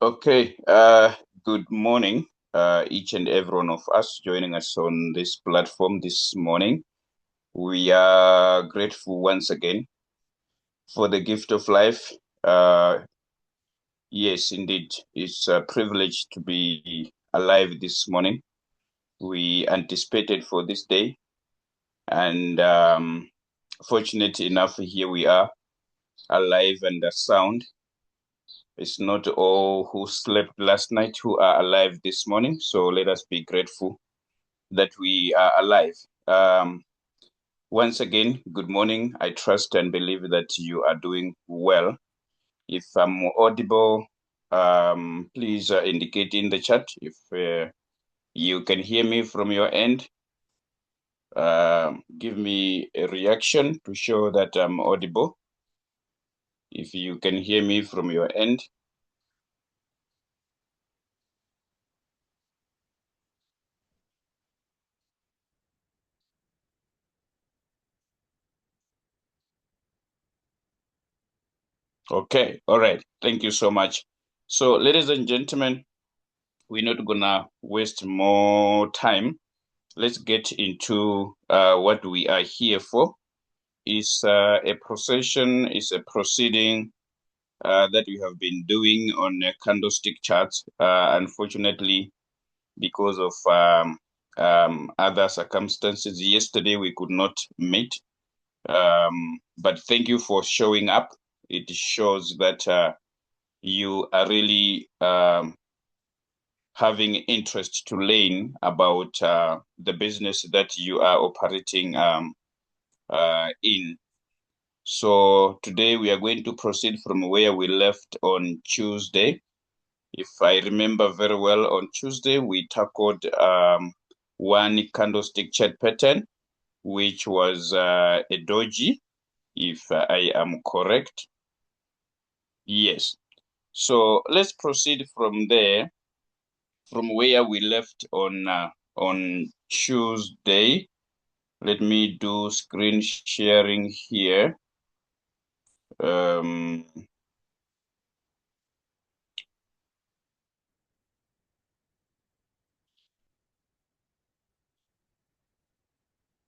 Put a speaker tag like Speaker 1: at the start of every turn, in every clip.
Speaker 1: Okay, good morning, each and every one of us joining us on this platform this morning. We are grateful once again for the gift of life. Yes, indeed, it's a privilege to be alive this morning. We anticipated for this day, and fortunate enough, here we are, alive and sound. It's not all who slept last night who are alive this morning, so let us be grateful that we are alive. Once again, good morning. I trust and believe that you are doing well. If I'm audible, please indicate in the chat if you can hear me from your end. Give me a reaction to show that I'm audible. If you can hear me from your end. Okay, all right. Thank you so much. So, ladies and gentlemen, we're not gonna waste more time. Let's get into what we are here for. Is a procession, is a proceeding that we have been doing on candlestick charts. Unfortunately, because of other circumstances, yesterday we could not meet. But thank you for showing up. It shows that you are really having interest to learn about the business that you are operating in. So today we are going to proceed from where we left on Tuesday. If I remember very well, on Tuesday we tackled one candlestick chart pattern, which was a doji, if I am correct. Yes. So let's proceed from there, from where we left on Tuesday. Let me do screen sharing here.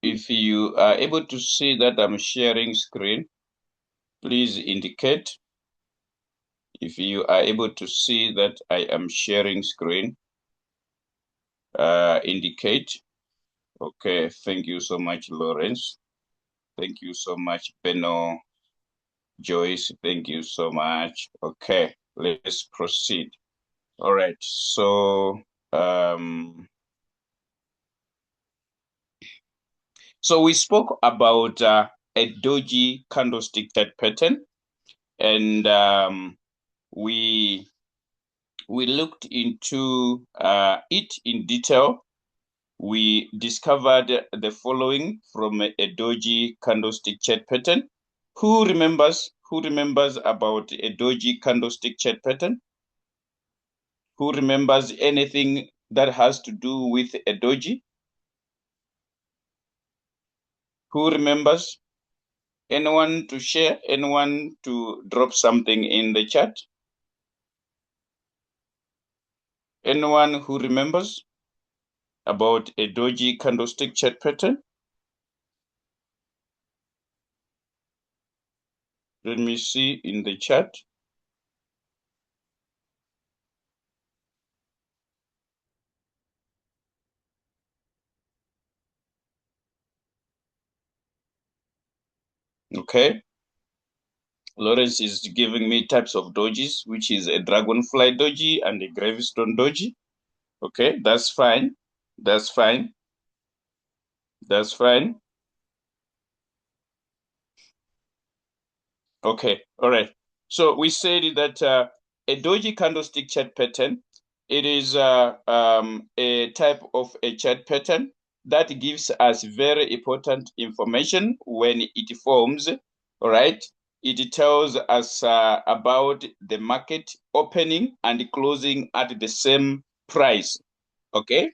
Speaker 1: If you are able to see that I'm sharing screen, please indicate. If you are able to see that I am sharing screen, indicate. Okay, thank you so much, Lawrence. Thank you so much, Beno. Joyce, thank you so much. Okay, let's proceed. All right, so we spoke about a doji candlestick chart pattern, and we looked into it in detail. We discovered the following from a doji candlestick chart pattern. Who remembers about a doji candlestick chart pattern? Who remembers anything that has to do with a doji? Who remembers? Anyone to share? Anyone to drop something in the chat? Anyone who remembers about a doji candlestick chart pattern? Let me see in the chat. Okay. Lawrence is giving me types of dojis, which is a dragonfly doji and a gravestone doji. Okay, that's fine. That's fine. That's fine. Okay, all right. So we said that a doji candlestick chart pattern, it is a type of a chart pattern that gives us very important information when it forms, all right? It tells us about the market opening and closing at the same price, okay?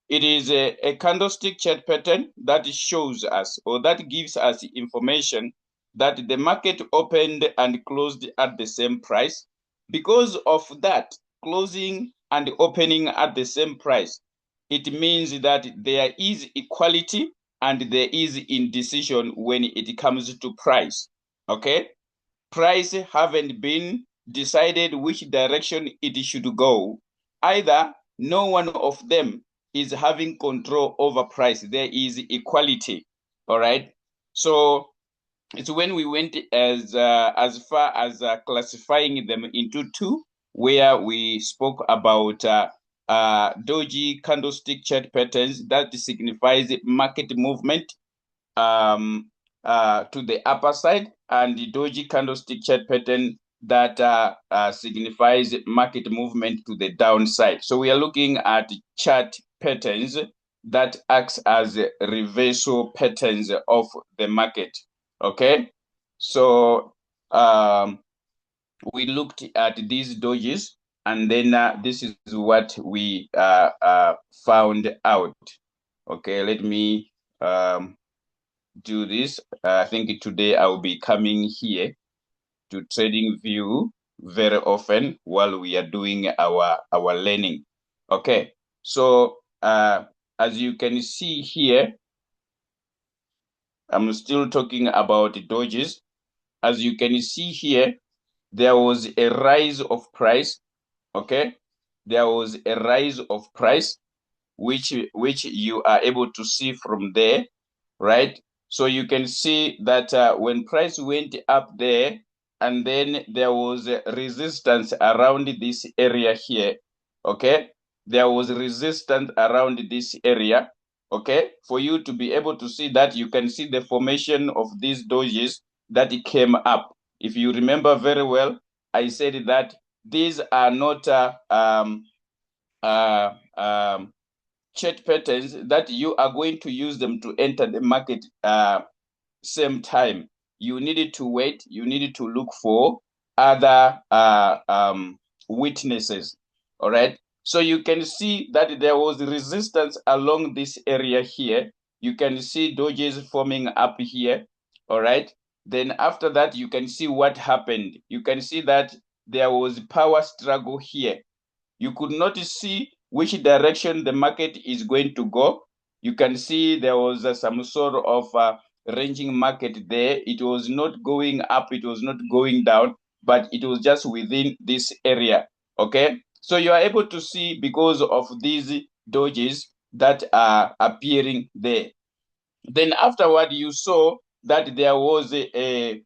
Speaker 1: It is a candlestick chart pattern that shows us, or that gives us information that the market opened and closed at the same price. because of that, closing and opening at the same price, it means that there is equality and there is indecision when it comes to price. Okay? Price haven't been decided which direction it should go. Either no one of them is having control over price. There is equality. All right. So it's when we went as far as classifying them into two, where we spoke about doji candlestick chart patterns that signifies market movement um, to the upper side, and the doji candlestick chart pattern that signifies market movement to the downside. So we are looking at chart patterns that acts as reversal patterns of the market. Okay, so we looked at these dojis, and then this is what we found out. Okay, let me do this. I think today I will be coming here to TradingView very often while we are doing our learning. Okay, so as you can see here, I'm still talking about dojis. As you can see here, there was a rise of price. Okay, there was a rise of price, which you are able to see from there, right? So you can see that when price went up there, and then there was a resistance around this area here. Okay, there was resistance around this area. Okay, for you to be able to see that, you can see the formation of these dojis that came up. If you remember very well, I said that these are not uh, um, chart patterns that you are going to use them to enter the market same time. You needed to wait. You needed to look for other witnesses. All right. So you can see that there was resistance along this area here. You can see dojis forming up here. All right. Then after that, you can see what happened. You can see that there was power struggle here. You could not see which direction the market is going to go. You can see there was some sort of ranging market there. It was not going up, it was not going down, but it was just within this area. Okay, so you are able to see because of these dojis that are appearing there. Then afterward, you saw that there was a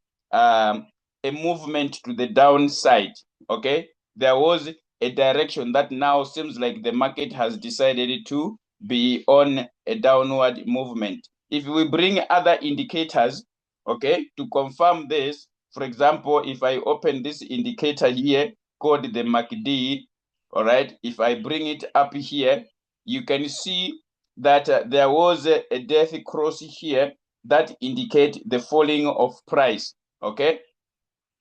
Speaker 1: movement to the downside. Okay, there was a direction that now seems like the market has decided to be on a downward movement. If we bring other indicators, okay, to confirm this, for example, if I open this indicator here called the MACD, all right, if I bring it up here, you can see that there was a death cross here that indicate the falling of price. Okay,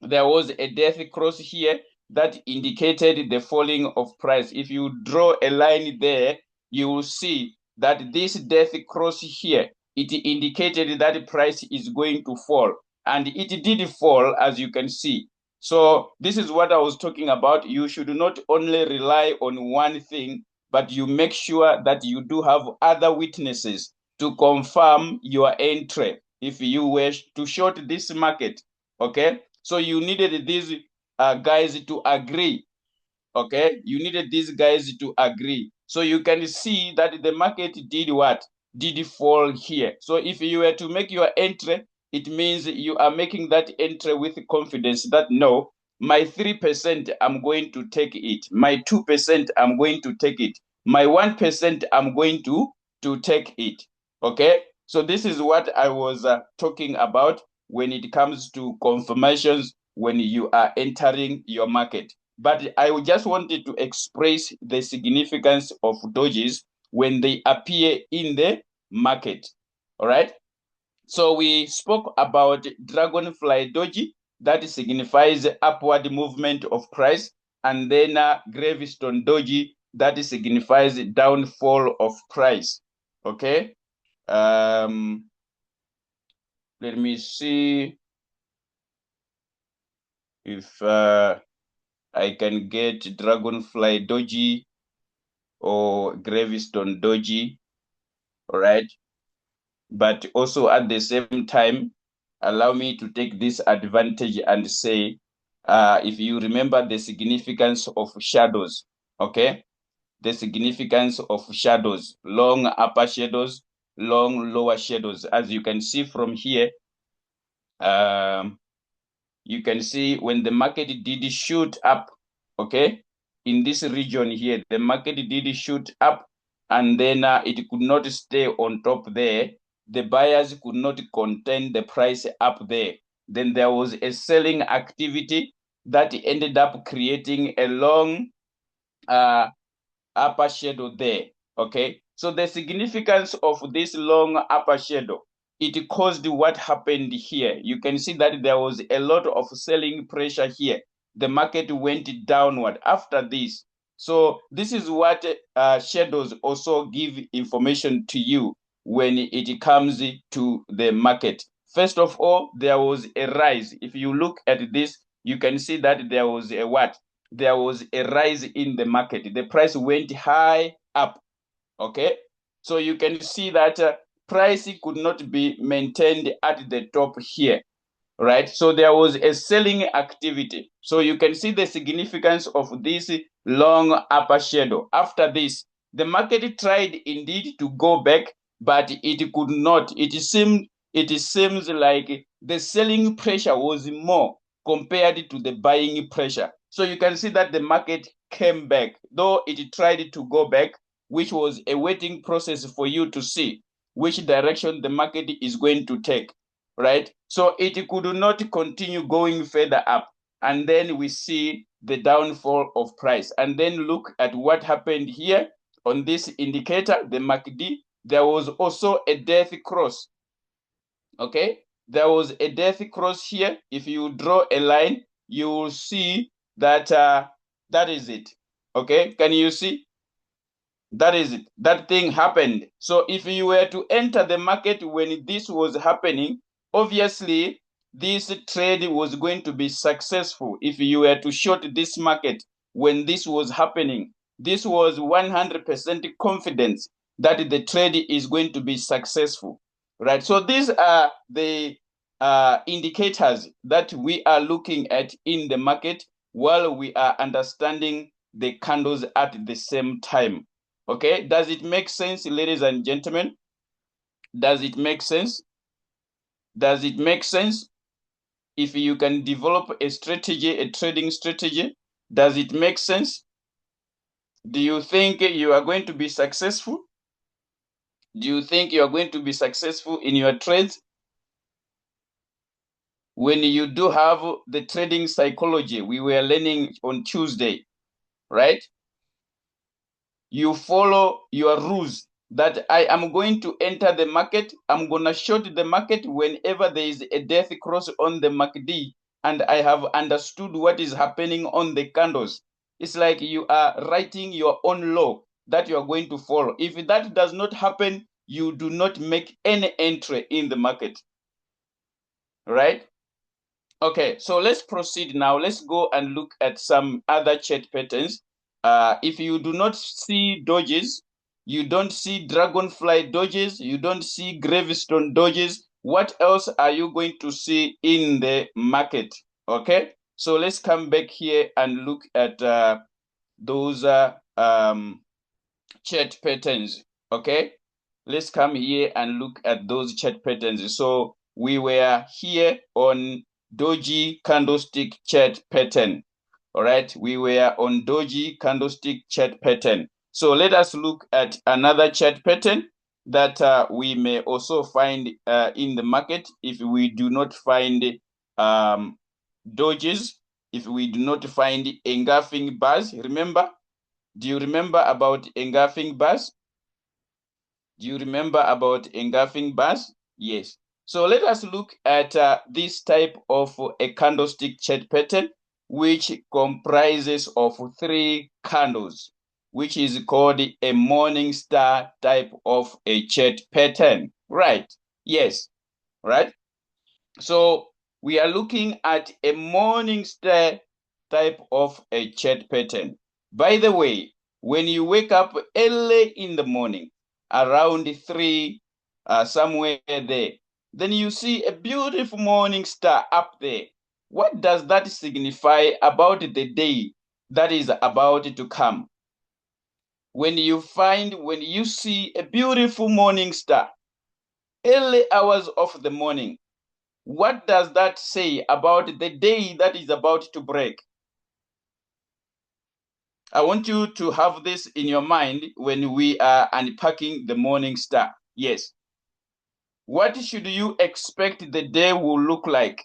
Speaker 1: there was a death cross here that indicated the falling of price. If you draw a line there, you will see that this death cross here, it indicated that price is going to fall, and it did fall, as you can see. So this is what I was talking about. You should not only rely on one thing, but you make sure that you do have other witnesses to confirm your entry if you wish to short this market. Okay, so you needed these guys to agree. Okay, you needed these guys to agree. So you can see that the market did what? Did fall here. So if you were to make your entry, it means you are making that entry with confidence that no, my 3% I'm going to take it. My 2% I'm going to take it. My 1% I'm going to take it. Okay? So this is what I was talking about when it comes to confirmations when you are entering your market. But I just wanted to express the significance of dojis when they appear in the market. All right. So we spoke about dragonfly doji that signifies upward movement of price, and then gravestone doji that signifies downfall of price. Okay. Let me see if I can get Dragonfly Doji or Gravestone Doji, all right? But also at the same time, allow me to take this advantage and say, if you remember the significance of shadows, okay? The significance of shadows, long upper shadows, long lower shadows. As you can see from here, you can see when the market did shoot up, okay, in this region here, the market did shoot up, and then it could not stay on top there. The buyers could not contain the price up there. Then there was a selling activity that ended up creating a long upper shadow there, okay? So the significance of this long upper shadow, it caused what happened here. You can see that there was a lot of selling pressure here. The market went downward after this. So this is what shadows also give information to you when it comes to the market. First of all, there was a rise. If you look at this, you can see that there was a what? There was a rise in the market. The price went high up, okay? So you can see that price could not be maintained at the top here, right? So there was a selling activity. So you can see the significance of this long upper shadow. After this, the market tried indeed to go back, but it could not. It seems like the selling pressure was more compared to the buying pressure. So you can see that the market came back, though it tried to go back, which was a waiting process for you to see which direction the market is going to take, right? So it could not continue going further up. And then we see the downfall of price. And then look at what happened here on this indicator, the MACD. There was also a death cross, okay? There was a death cross here. If you draw a line, you will see that that is it, okay? Can you see? That is it. That thing happened. So if you were to enter the market when this was happening, obviously this trade was going to be successful. If you were to short this market when this was happening, this was 100% confidence that the trade is going to be successful, right? So these are the indicators that we are looking at in the market while we are understanding the candles at the same time. Okay, does it make sense, ladies and gentlemen? Does it make sense? Does it make sense? If you can develop a strategy, a trading strategy, does it make sense? Do you think you are going to be successful? Do you think you are going to be successful in your trades? When you do have the trading psychology, we were learning on Tuesday, right? You follow your rules that I am going to enter the market. I'm going to short the market whenever there is a death cross on the MACD, and I have understood what is happening on the candles. It's like you are writing your own law that you are going to follow. If that does not happen, you do not make any entry in the market, right? Okay, so let's proceed now. Let's go and look at some other chart patterns. If you do not see dojis, you don't see dragonfly dojis, you don't see gravestone dojis, what else are you going to see in the market? Okay, so let's come back here and look at those chart patterns. Okay, let's come here and look at those chart patterns. So we were here on Doji candlestick chart pattern. All right, we were on Doji candlestick chart pattern. So let us look at another chart pattern that we may also find in the market if we do not find dojis, if we do not find engulfing bars. Remember, do you remember about engulfing bars? Do you remember about engulfing bars? Yes. So let us look at this type of a candlestick chart pattern, which comprises of 3 candles, which is called a morning star type of a chart pattern. Right. Yes. Right. So we are looking at a morning star type of a chart pattern. By the way, when you wake up early in the morning, around 3, somewhere there, then you see a beautiful morning star up there. What does that signify about the day that is about to come? When you see a beautiful morning star, early hours of the morning, what does that say about the day that is about to break? I want you to have this in your mind when we are unpacking the morning star. Yes. What should you expect the day will look like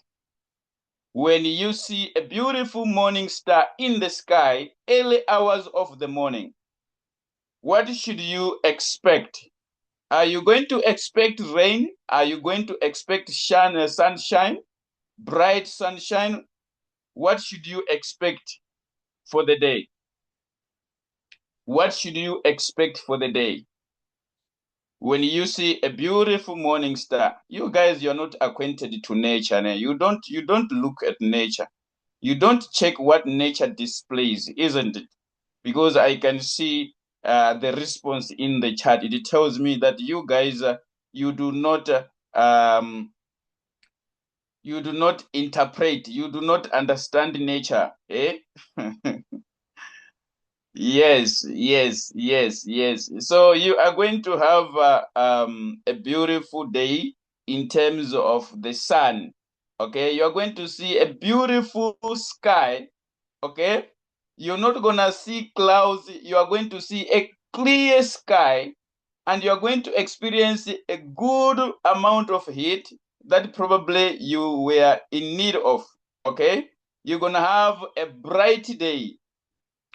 Speaker 1: when you see a beautiful morning star in the sky, early hours of the morning? What should you expect? Are you going to expect rain? Are you going to expect sunshine, bright sunshine? What should you expect for the day? What should you expect for the day? When you see a beautiful morning star, you guys, you're not acquainted to nature. You don't look at nature. You don't check what nature displays, isn't it? Because I can see the response in the chat. It tells me that you guys, you do not interpret, you do not understand nature. Eh? Yes, yes, yes, yes. So you are going to have a beautiful day in terms of the sun. Okay, you're going to see a beautiful sky. Okay, you're not gonna see clouds. You are going to see a clear sky, and you're going to experience a good amount of heat that probably you were in need of. Okay, you're gonna have a bright day.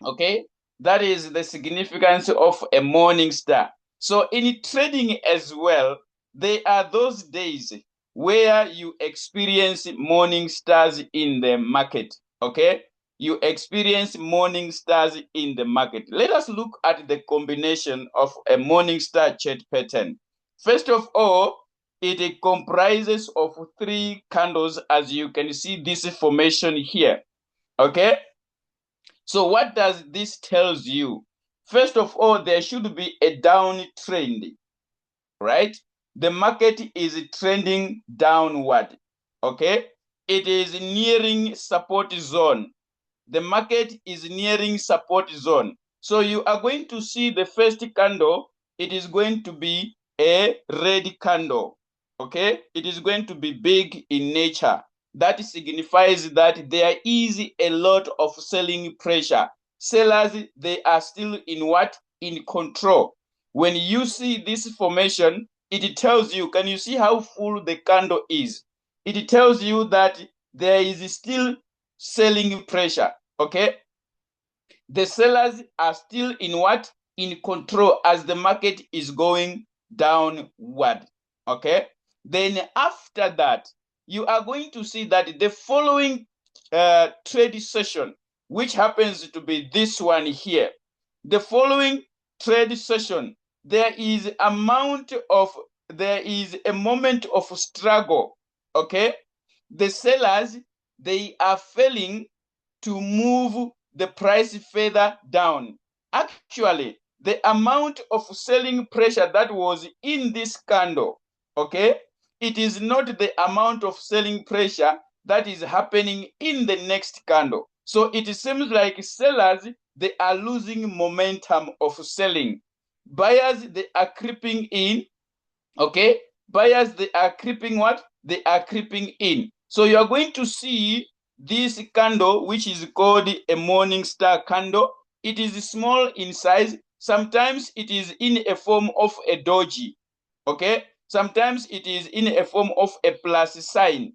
Speaker 1: Okay, that is the significance of a morning star. So in trading as well, there are those days where you experience morning stars in the market. Okay, you experience morning stars in the market. Let us look at the combination of a morning star chart pattern. First of all, it comprises of 3 candles, as you can see this formation here. Okay, so what does this tells you? First of all, there should be a downtrend, right? The market is trending downward, okay? It is nearing support zone. The market is nearing support zone. So you are going to see the first candle, it is going to be a red candle, okay? It is going to be big in nature. That signifies that there is a lot of selling pressure. Sellers, they are still in what? In control. When you see this formation, it tells you, can you see how full the candle is? It tells you that there is still selling pressure, okay? The sellers are still in what? In control as the market is going downward, okay? Then after that, you are going to see that the following trade session, which happens to be this one here, the following trade session, there is a moment of struggle, okay? The sellers, they are failing to move the price further down. Actually, the amount of selling pressure that was in this candle, okay, it is not the amount of selling pressure that is happening in the next candle. So it seems like sellers, they are losing momentum of selling. Buyers, they are creeping in, okay? Buyers, they are creeping what? They are creeping in. So you are going to see this candle, which is called a morning star candle. It is small in size. Sometimes it is in a form of a doji, okay? Sometimes it is in a form of a plus sign,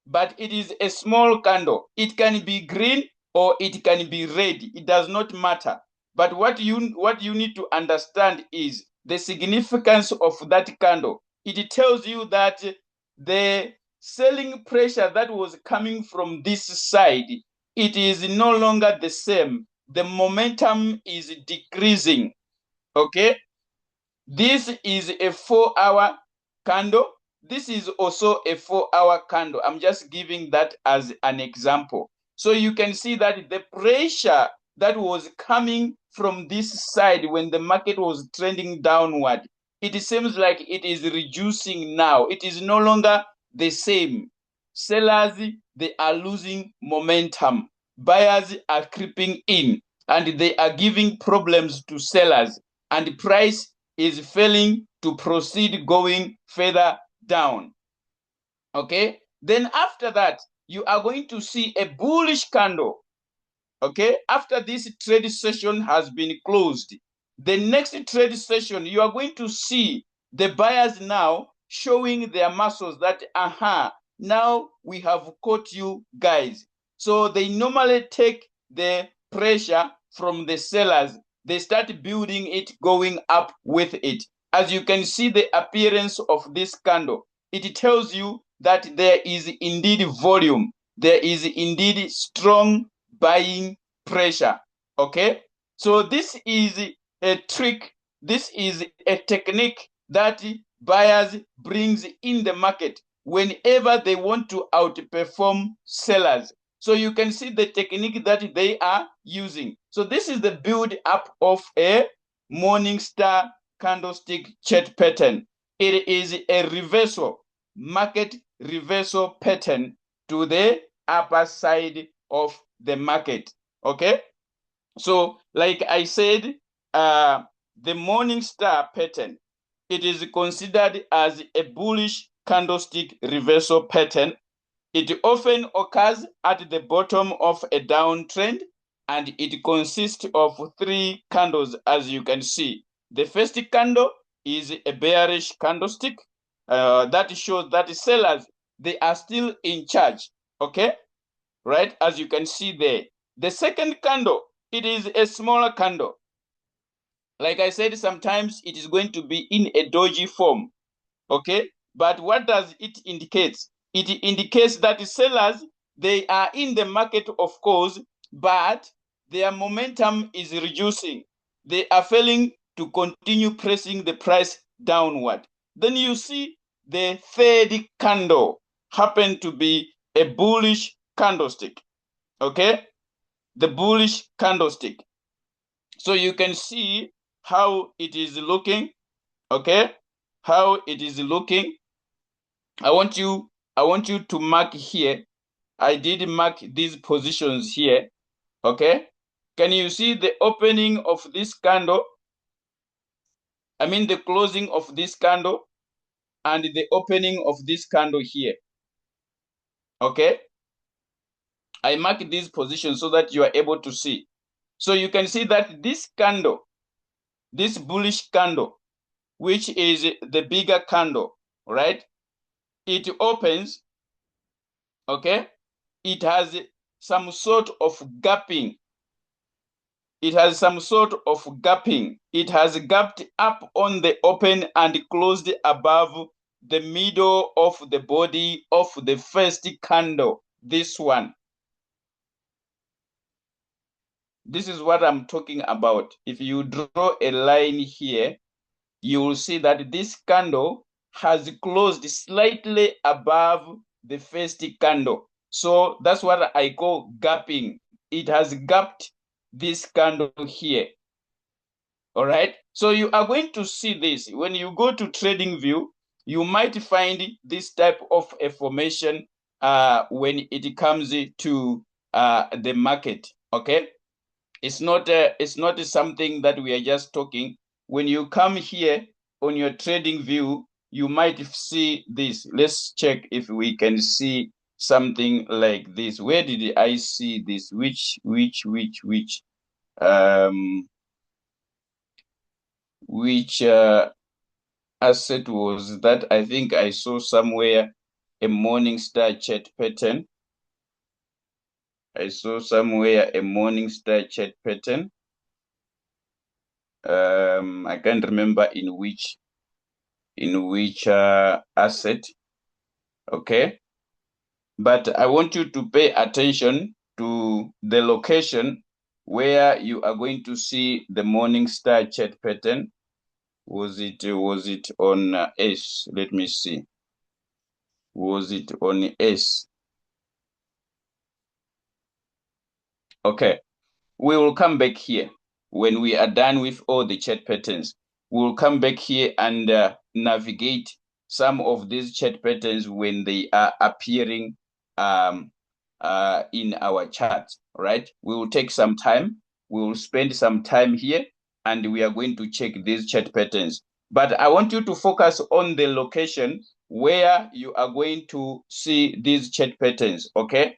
Speaker 1: but it is a small candle. It can be green or it can be red. It does not matter. But what you need to understand is the significance of that candle. It tells you that the selling pressure that was coming from this side, it is no longer the same. The momentum is decreasing. Okay? This is a 4-hour candle. This is also a 4-hour candle. I'm just giving that as an example. So you can see that the pressure that was coming from this side when the market was trending downward, it seems like it is reducing now. It is no longer the same. Sellers, they are losing momentum. Buyers are creeping in and they are giving problems to sellers, and price is failing to proceed going further down. Okay, then after that, you are going to see a bullish candle. Okay, after this trade session has been closed, the next trade session, you are going to see the buyers now showing their muscles that, now we have caught you guys. So they normally take the pressure from the sellers. They start building it, going up with it. As you can see the appearance of this candle, it tells you that there is indeed volume. There is indeed strong buying pressure. Okay, so this is a trick, this is a technique that buyers brings in the market whenever they want to outperform sellers. So you can see the technique that they are using. So this is the build up of a morning star candlestick chart pattern. It is a reversal, market reversal pattern to the upper side of the market. Okay, so like I said, the morning star pattern, it is considered as a bullish candlestick reversal pattern. It often occurs at the bottom of a downtrend, and it consists of 3 candles, as you can see. The first candle is a bearish candlestick that shows that sellers, they are still in charge. Okay, right, as you can see there. The second candle, it is a smaller candle. Like I said, sometimes it is going to be in a doji form. Okay, but what does it indicate? It indicates that the sellers, they are in the market, of course, but their momentum is reducing. They are failing to continue pressing the price downward. Then you see the third candle happen to be a bullish candlestick. Okay, the bullish candlestick. So you can see how it is looking. Okay, how it is looking. I want you to mark here. I did mark these positions here. Okay, can you see the opening of this candle? I mean the closing of this candle and the opening of this candle here. Okay, I mark these positions so that you are able to see. So you can see that this candle, this bullish candle, which is the bigger candle, right? It opens, okay? It has some sort of gapping. It has some sort of gapping. It has gapped up on the open and closed above the middle of the body of the first candle, this one. This is what I'm talking about. If you draw a line here, you will see that this candle has closed slightly above the first candle. So that's what I call gapping. It has gapped this candle here. All right. So you are going to see this. When you go to trading view, you might find this type of a formation when it comes to the market. Okay. It's not something that we are just talking. When you come here on your trading view, you might see this. Let's check if we can see something like this. Where did I see this? Which asset was that? I think I saw somewhere a morning star chart pattern. I saw somewhere a morning star chart pattern. I can't remember in which asset. Okay, but I want you to pay attention to the location where you are going to see the morning star chart pattern. Was it on S? Let me see. Was it on S? Okay, we will come back here when we are done with all the chart patterns. We will come back here and navigate some of these chart patterns when they are appearing in our charts, right? We will take some time. We will spend some time here and we are going to check these chart patterns. But I want you to focus on the location where you are going to see these chart patterns, okay?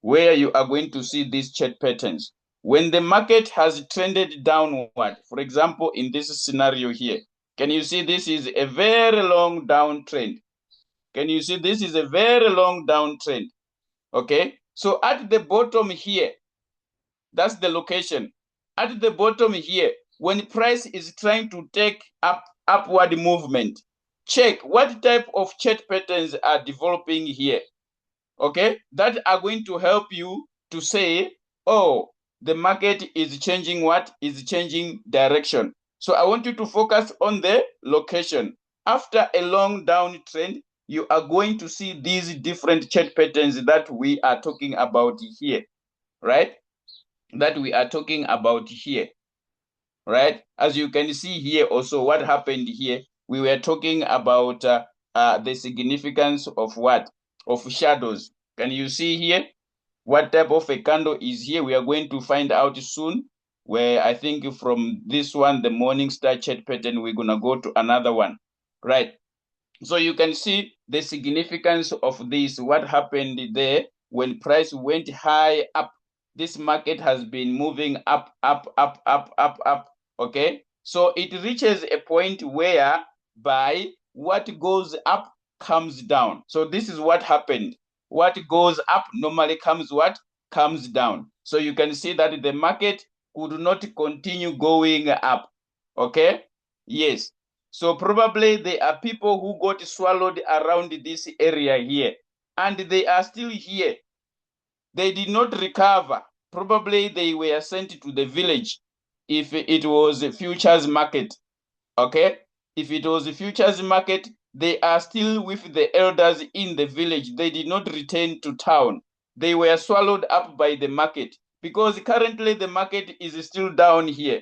Speaker 1: Where you are going to see these chart patterns. When the market has trended downward, for example, in this scenario here, can you see this is a very long downtrend? Can you see this is a very long downtrend? Okay, so at the bottom here, that's the location. At the bottom here, when price is trying to take upward movement, check what type of chart patterns are developing here. Okay, that are going to help you to say, oh, the market is changing what? Is changing direction. So I want you to focus on the location. After a long downtrend, you are going to see these different chart patterns that we are talking about here, right? That we are talking about here, right? As you can see here also, what happened here, we were talking about the significance of what? Of shadows. Can you see here what type of a candle is here? We are going to find out soon, where I think from this one, the morning star chart pattern, we're going to go to another one, right? So you can see the significance of this, what happened there when price went high up. This market has been moving up, up, up, up, up, up, okay? So it reaches a point where by what goes up comes down. So this is what happened. What goes up normally comes what? Comes down. So you can see that the market could not continue going up, okay? Yes. So probably there are people who got swallowed around this area here, and they are still here. They did not recover. Probably they were sent to the village if it was a futures market. Okay? If it was a futures market, they are still with the elders in the village. They did not return to town. They were swallowed up by the market because currently the market is still down here.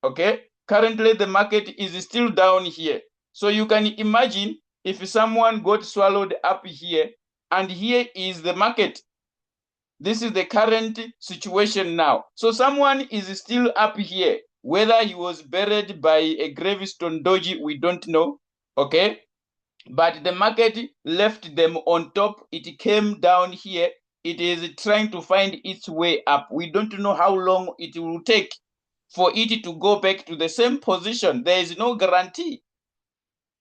Speaker 1: Okay? Currently, the market is still down here. So you can imagine if someone got swallowed up here, and here is the market. This is the current situation now. So someone is still up here. Whether he was buried by a gravestone doji, we don't know. Okay? But the market left them on top. It came down here. It is trying to find its way up. We don't know how long it will take for it to go back to the same position. There is no guarantee.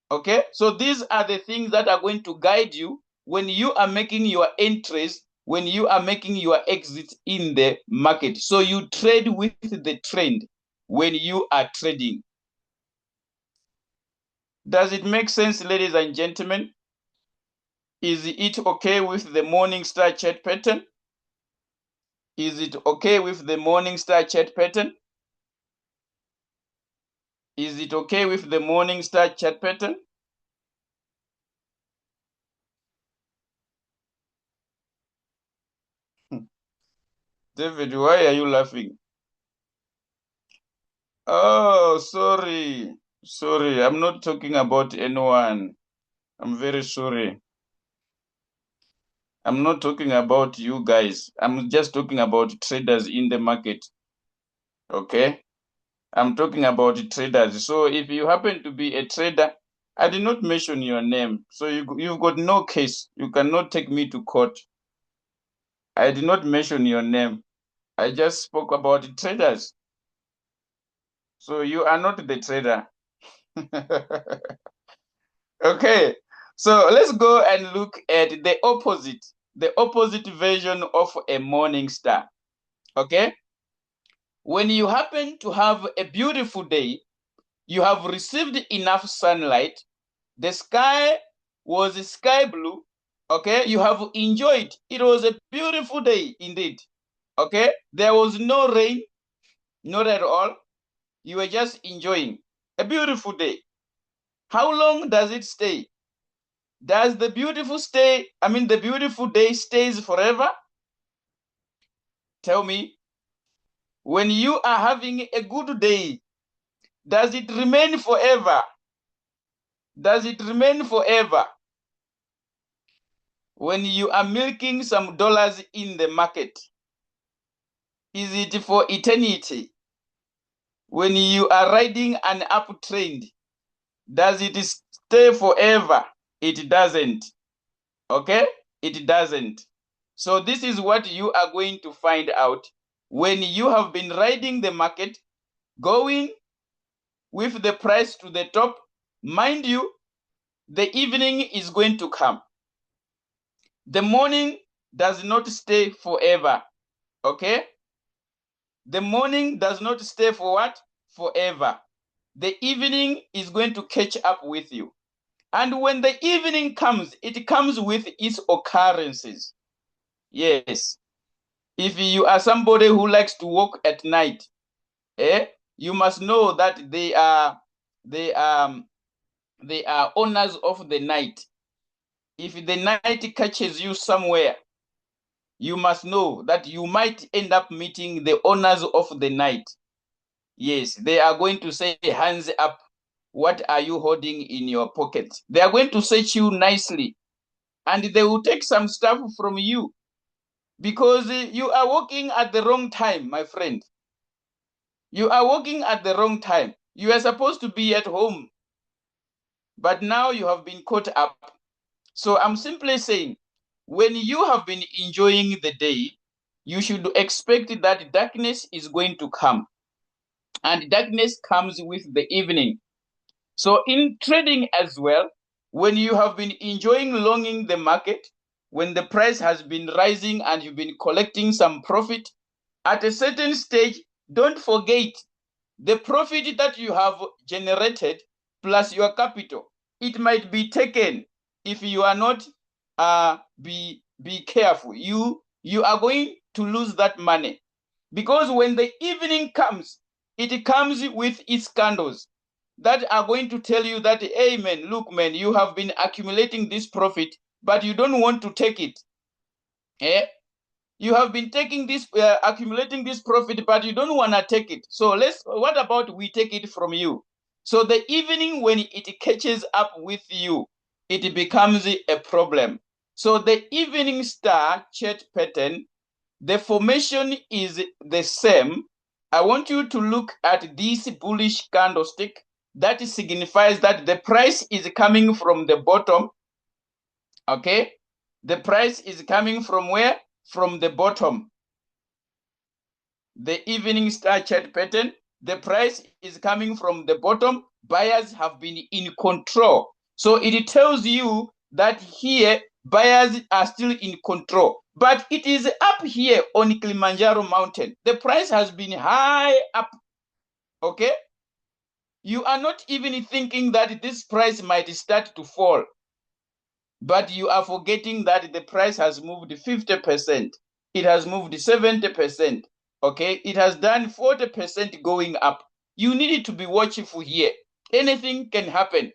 Speaker 1: Okay, so these are the things that are going to guide you when you are making your entries, when you are making your exit in the market. So you trade with the trend when you are trading. Does it make sense, ladies and gentlemen? Is it okay with the morning star chart pattern? Is it okay with the morning star chart pattern? Is it okay with the morning star chart pattern? David, why are you laughing? Oh, sorry. Sorry, I'm not talking about anyone. I'm very sorry. I'm not talking about you guys. I'm just talking about traders in the market. Okay? I'm talking about traders. So if you happen to be a trader, I did not mention your name. So you've got no case. You cannot take me to court. I did not mention your name. I just spoke about traders. So you are not the trader. Okay, so let's go and look at the opposite version of a morning star. Okay, when you happen to have a beautiful day, you have received enough sunlight, the sky was sky blue. Okay, you have enjoyed. It was a beautiful day indeed. Okay, there was no rain, not at all. You were just enjoying a beautiful day. How long does it stay? Does the beautiful day stays forever? Tell me, when you are having a good day, does it remain forever? Does it remain forever? When you are milking some dollars in the market, is it for eternity? When you are riding an uptrend, does it stay forever? It doesn't. Okay? It doesn't. So this is what you are going to find out when you have been riding the market, going with the price to the top. Mind you, the evening is going to come. The morning does not stay forever. Okay? The morning does not stay for what? Forever. The evening is going to catch up with you. And when the evening comes, it comes with its occurrences. Yes. If you are somebody who likes to walk at night, you must know that they are owners of the night. If the night catches you somewhere, you must know that you might end up meeting the owners of the night. Yes, they are going to say, hands up. What are you holding in your pocket? They are going to search you nicely, and they will take some stuff from you because you are working at the wrong time, my friend. You are working at the wrong time. You are supposed to be at home, but now you have been caught up. So I'm simply saying, when you have been enjoying the day, you should expect that darkness is going to come. And darkness comes with the evening. So in trading as well, when you have been enjoying longing the market, when the price has been rising and you've been collecting some profit, at a certain stage, don't forget the profit that you have generated plus your capital. It might be taken if you are not be careful. You are going to lose that money, because when the evening comes, it comes with its candles that are going to tell you that, hey man, look man, you have been accumulating this profit, but you don't want to take it. You have been taking this, accumulating this profit, but you don't want to take it. So what about we take it from you? So the evening when it catches up with you, it becomes a problem. So the evening star chart pattern, the formation is the same. I want you to look at this bullish candlestick. That signifies that the price is coming from the bottom. Okay? The price is coming from where? From the bottom. The evening star chart pattern, the price is coming from the bottom. Buyers have been in control. So it tells you that here buyers are still in control. But it is up here on Kilimanjaro mountain. The price has been high up. Okay? You are not even thinking that this price might start to fall. But you are forgetting that the price has moved 50%. It has moved 70%. Okay, it has done 40% going up. You need to be watchful here. Anything can happen.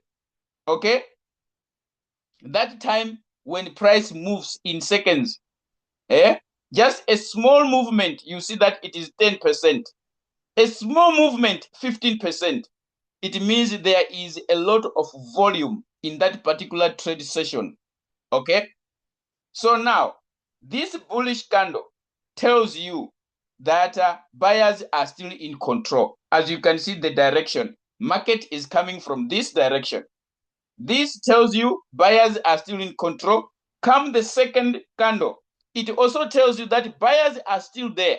Speaker 1: Okay, that time when price moves in seconds, just a small movement, you see that it is 10%. A small movement, 15%. It means there is a lot of volume in that particular trade session. Okay, so now this bullish candle tells you that buyers are still in control. As you can see, the direction market is coming from this direction. This tells you buyers are still in control. Come the second candle, it also tells you that buyers are still there.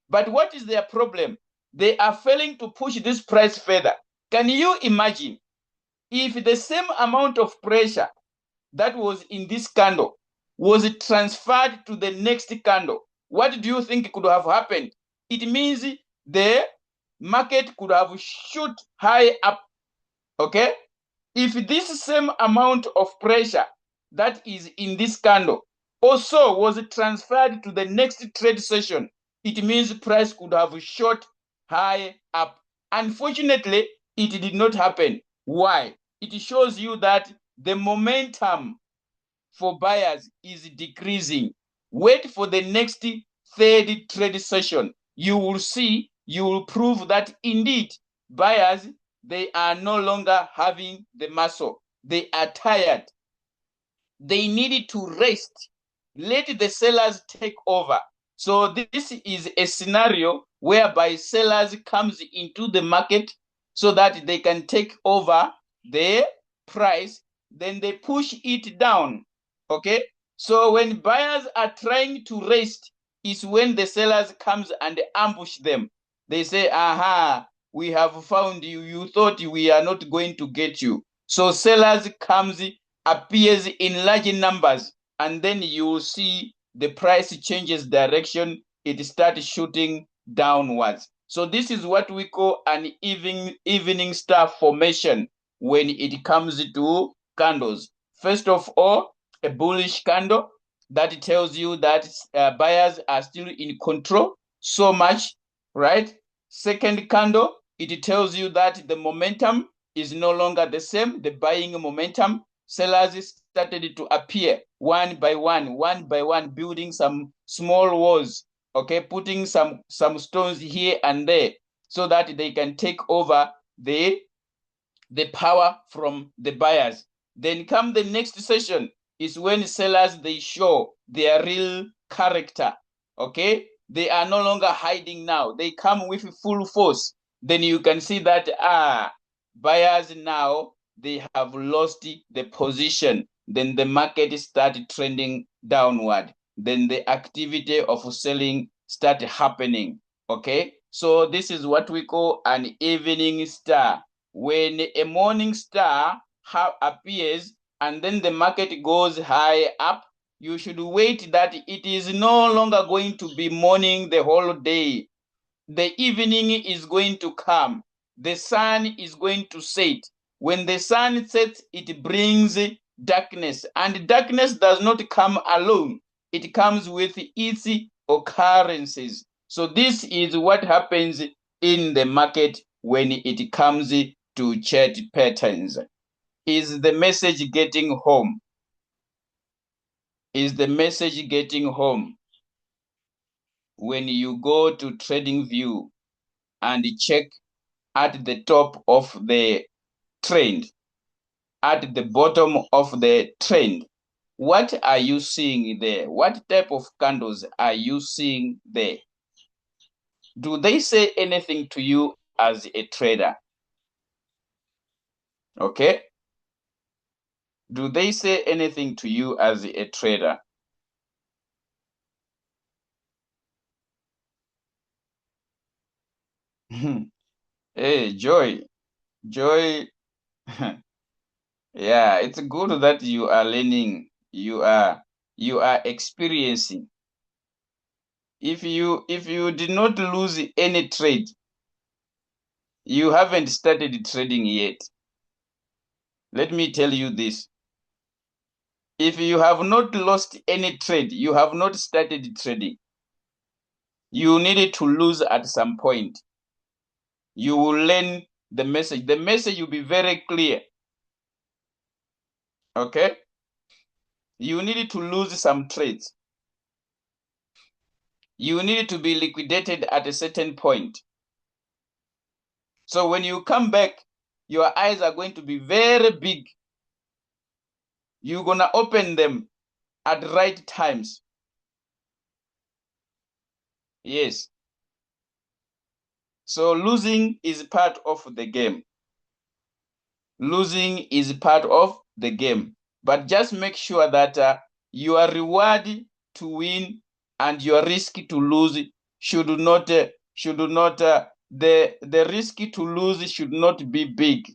Speaker 1: But what is their problem? They are failing to push this price further. Can you imagine if the same amount of pressure that was in this candle was transferred to the next candle? What do you think could have happened? It means the market could have shot high up. Okay? If this same amount of pressure that is in this candle also was transferred to the next trade session, it means price could have shot high up. Unfortunately, it did not happen. Why? It shows you that the momentum for buyers is decreasing. Wait for the next third trade session, you will see, you will prove that indeed buyers, they are no longer having the muscle. They are tired. They needed to rest. Let the sellers take over. So this is a scenario whereby sellers comes into the market so that they can take over the price, then they push it down. Okay? So when buyers are trying to rest, is when the sellers comes and ambush them. They say, aha, we have found you. You thought we are not going to get you. So sellers comes, appears in large numbers, and then you will see the price changes direction. It starts shooting downwards. So this is what we call an evening star formation when it comes to candles. First of all, a bullish candle that tells you that buyers are still in control so much, right? Second candle, it tells you that the momentum is no longer the same, the buying momentum. Sellers started to appear one by one, building some small walls, okay, putting some stones here and there so that they can take over the power from the buyers. Then come the next session is when sellers, they show their real character. Okay, they are no longer hiding now. They come with full force. Then you can see that buyers now, they have lost the position. Then the market start trending downward. Then the activity of selling start happening. Okay, so this is what we call an evening star. When a morning star appears and then the market goes high up, you should wait that it is no longer going to be morning the whole day. The evening is going to come. The sun is going to set. When the sun sets, it brings darkness. And darkness does not come alone. It comes with its occurrences. So this is what happens in the market when it comes to chart patterns. Is the message getting home? Is the message getting home? When you go to TradingView and check at the top of the trend, at the bottom of the trend, what are you seeing there? What type of candles are you seeing there? Do they say anything to you as a trader? Okay? Do they say anything to you as a trader? Hey, Joy. Joy. Yeah, it's good that you are learning. You are experiencing. If you did not lose any trade, you haven't started trading yet. Let me tell you this. If you have not lost any trade, you have not started trading. You needed to lose at some point. You will learn the message. The message will be very clear. Okay? You needed to lose some trades. You needed to be liquidated at a certain point. So when you come back, your eyes are going to be very big. You're going to open them at right times. Yes. So losing is part of the game. Losing is part of the game. But just make sure that your reward to win and your risk to lose should not the risk to lose should not be big.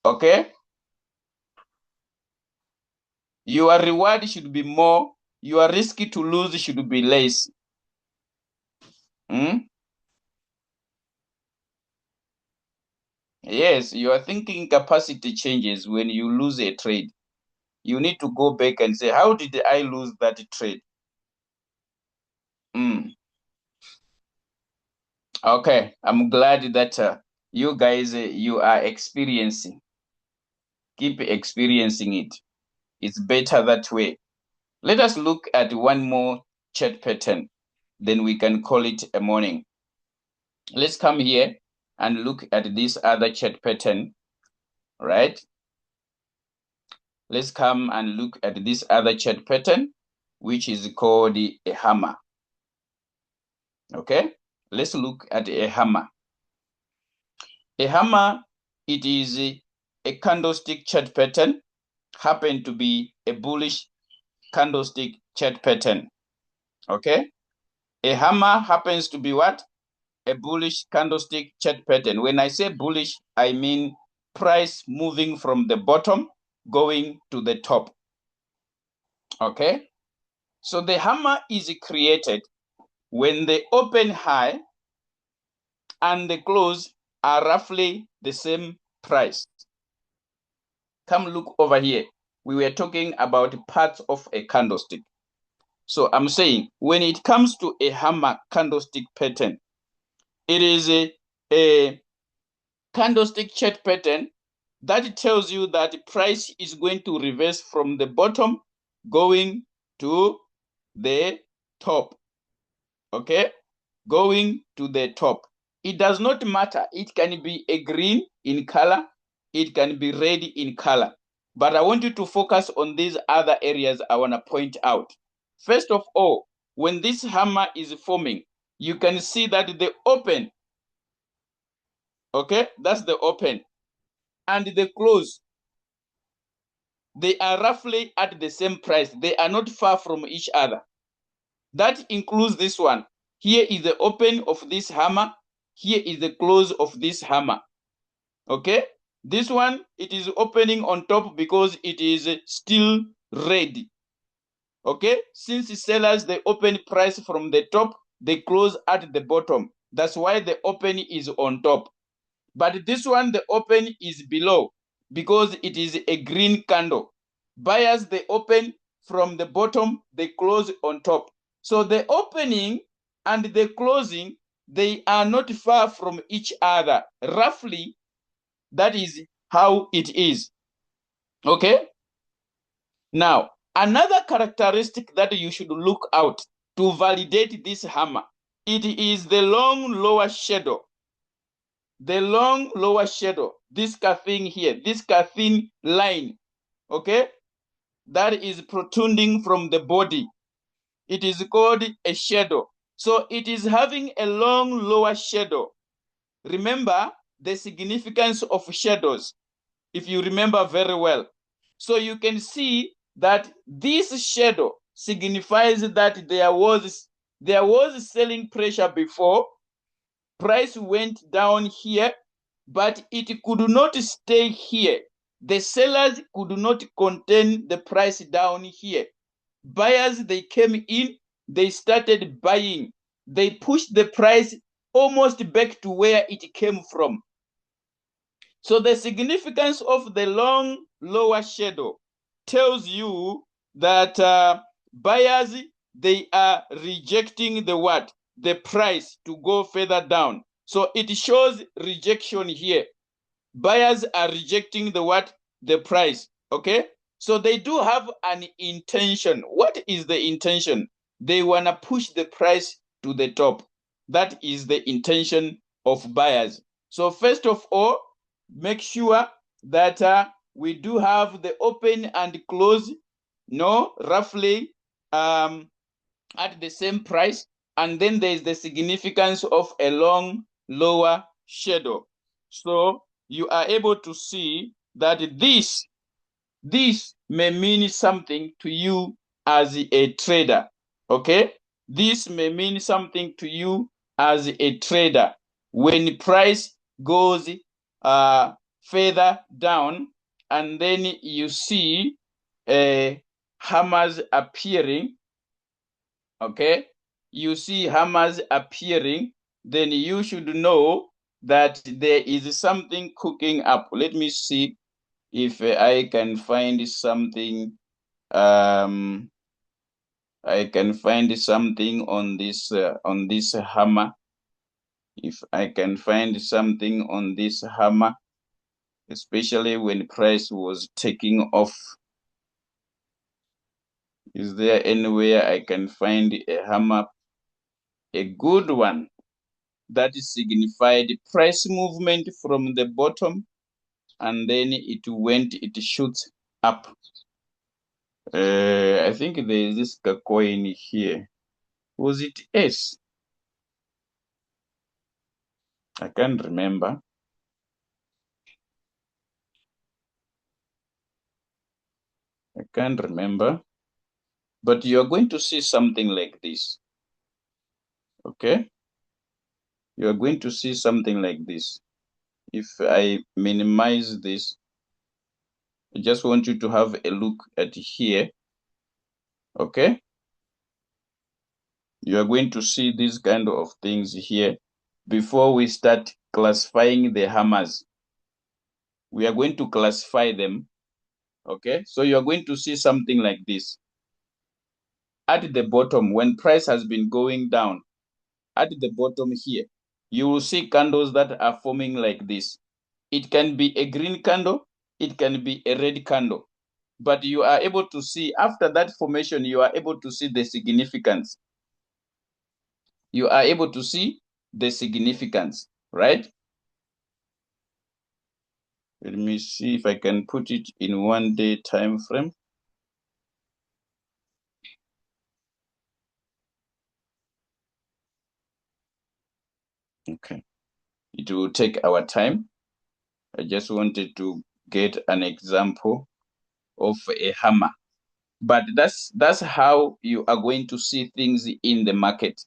Speaker 1: Okay? Your reward should be more. Your risk to lose should be less. Hmm? Yes, your thinking capacity changes when you lose a trade. You need to go back and say, how did I lose that trade? Okay, I'm glad that you guys, you are experiencing. Keep experiencing it. It's better that way. Let us look at one more chart pattern. then we can call it a morning. Let's come here and look at this other chart pattern, right? Let's come and look at this other chart pattern, which is called a hammer. Okay, let's look at a hammer. A hammer, it is a candlestick chart pattern, happen to be a bullish candlestick chart pattern. Okay, a hammer happens to be what? A bullish candlestick chart pattern. When I say bullish, I mean price moving from the bottom going to the top. Okay, so the hammer is created when the open high and the close are roughly the same price. Come look over here. We were talking about parts of a candlestick. So I'm saying when it comes to a hammer candlestick pattern, it is a candlestick chart pattern that tells you that price is going to reverse from the bottom going to the top. Okay, going to the top. It does not matter. It can be a green in color. It can be red in color. But I want you to focus on these other areas I want to point out. First of all, when this hammer is forming, you can see that the open, okay, that's the open, and the close, they are roughly at the same price. They are not far from each other. That includes this one. Here is the open of this hammer. Here is the close of this hammer. Okay, this one, it is opening on top because it is still red. Okay, since sellers, they open price from the top, they close at the bottom. That's why the open is on top. But this one, the open is below because it is a green candle. Buyers, they open from the bottom, they close on top. So the opening and the closing, they are not far from each other. Roughly, that is how it is. Okay? Now, another characteristic that you should look out to validate this hammer, it is the long lower shadow. The long lower shadow, this thing here, this thin line, okay, that is protruding from the body. It is called a shadow. So it is having a long lower shadow. Remember the significance of shadows, if you remember very well. So you can see that this shadow signifies that there was selling pressure before. Price went down here, but it could not stay here. The sellers could not contain the price down here. Buyers, they came in, they started buying. They pushed the price almost back to where it came from. So the significance of the long lower shadow tells you that buyers, they are rejecting the what? The price to go further down. So it shows rejection here. Buyers are rejecting the what? The price. Okay? So they do have an intention. What is the intention? They want to push the price to the top. That is the intention of buyers. So first of all, make sure that we do have the open and close, roughly at the same price. And then there is the significance of a long lower shadow. So you are able to see that this may mean something to you as a trader. Okay, this may mean something to you as a trader. When price goes further down, and then you see hammers appearing, okay, you see hammers appearing, then you should know that there is something cooking up. Let me see if I can find something. I can find something on this hammer. If I can find something on this hammer, especially when price was taking off. Is there anywhere I can find a hammer a good one that signified price movement from the bottom, and then it shoots up. I think there is this coin here. Was it S? I can't remember. I can't remember. But you're going to see something like this. Okay? You're going to see something like this. If I minimize this, I just want you to have a look at here. Okay? You are going to see these kind of things here. Before we start classifying the hammers, we are going to classify them. Okay? So you are going to see something like this. At the bottom, when price has been going down, at the bottom here, you will see candles that are forming like this. It can be a green candle, it can be a red candle, but you are able to see after that formation, you are able to see the significance. You are able to see the significance, right? Let me see if I can put it in 1 day time frame. Okay, it will take our time. I just wanted to get an example of a hammer. But that's how you are going to see things in the market.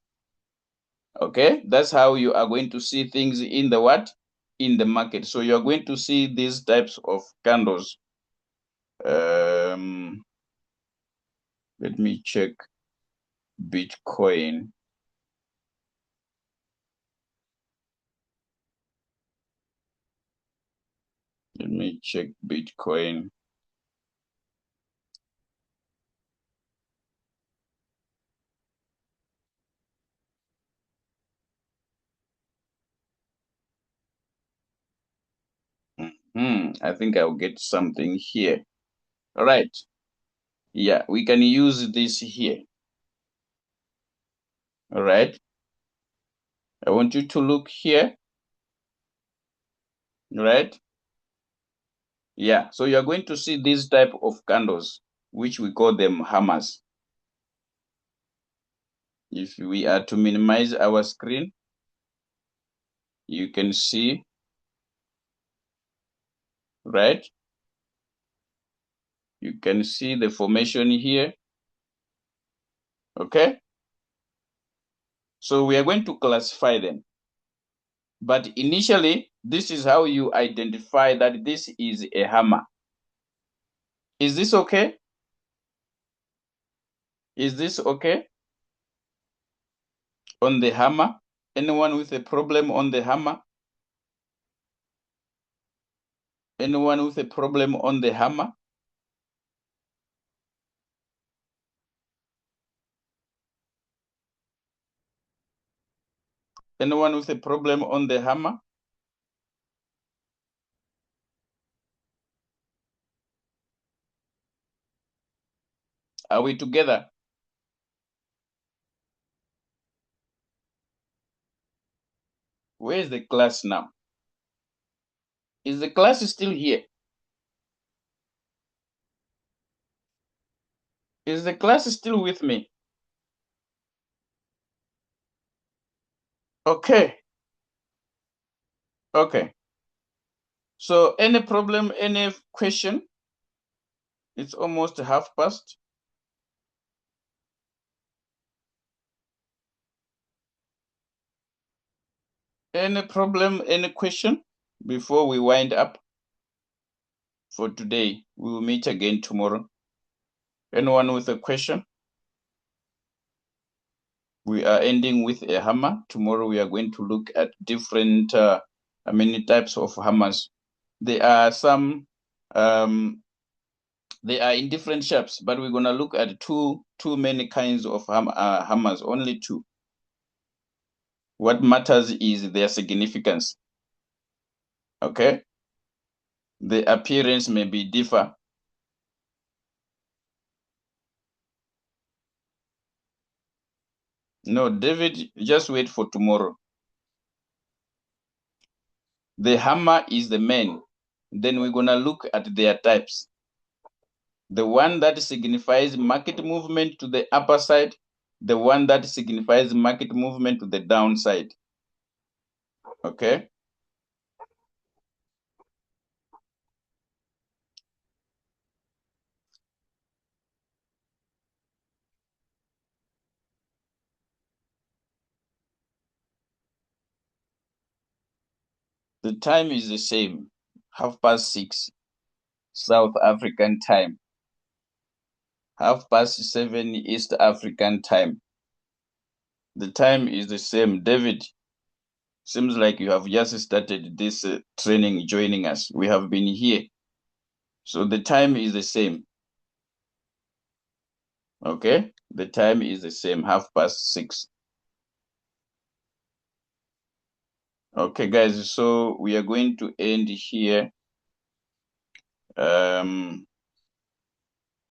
Speaker 1: Okay, that's how you are going to see things in the what? In the market. So you're going to see these types of candles. Let me check Bitcoin. Let me check Bitcoin. I think I'll get something here. All right. Yeah, we can use this here. All right. I want you to look here. Right. Yeah. So you're going to see these type of candles, which we call them hammers. If we are to minimize our screen, you can see, right? You can see the formation here. Okay. So we are going to classify them. But initially, this is how you identify that this is a hammer. Is this okay? Is this okay? On the hammer? Anyone with a problem on the hammer? Anyone with a problem on the hammer? Anyone with a problem on the hammer? Are we together? Where is the class now? Is the class still here? Is the class still with me? Okay. Okay. So any problem, any question? It's almost past. Any problem, any question before we wind up for today? We will meet again tomorrow. Anyone with a question? We are ending with a hammer. Tomorrow we are going to look at different, many types of hammers. There are some, they are in different shapes, but we're gonna look at too many kinds of hammers, only two. What matters is their significance. Okay? The appearance may be differ. No, David, just wait for tomorrow. The hammer is the man. Then we're gonna look at their types. The one that signifies market movement to the upper side, the one that signifies market movement to the downside. Okay? The time is the same, 6:30 South African time, 7:30 East African time. The time is the same. David, seems like you have just started this training joining us. We have been here. So the time is the same. Okay? The time is the same, 6:30. Okay, guys, so we are going to end here.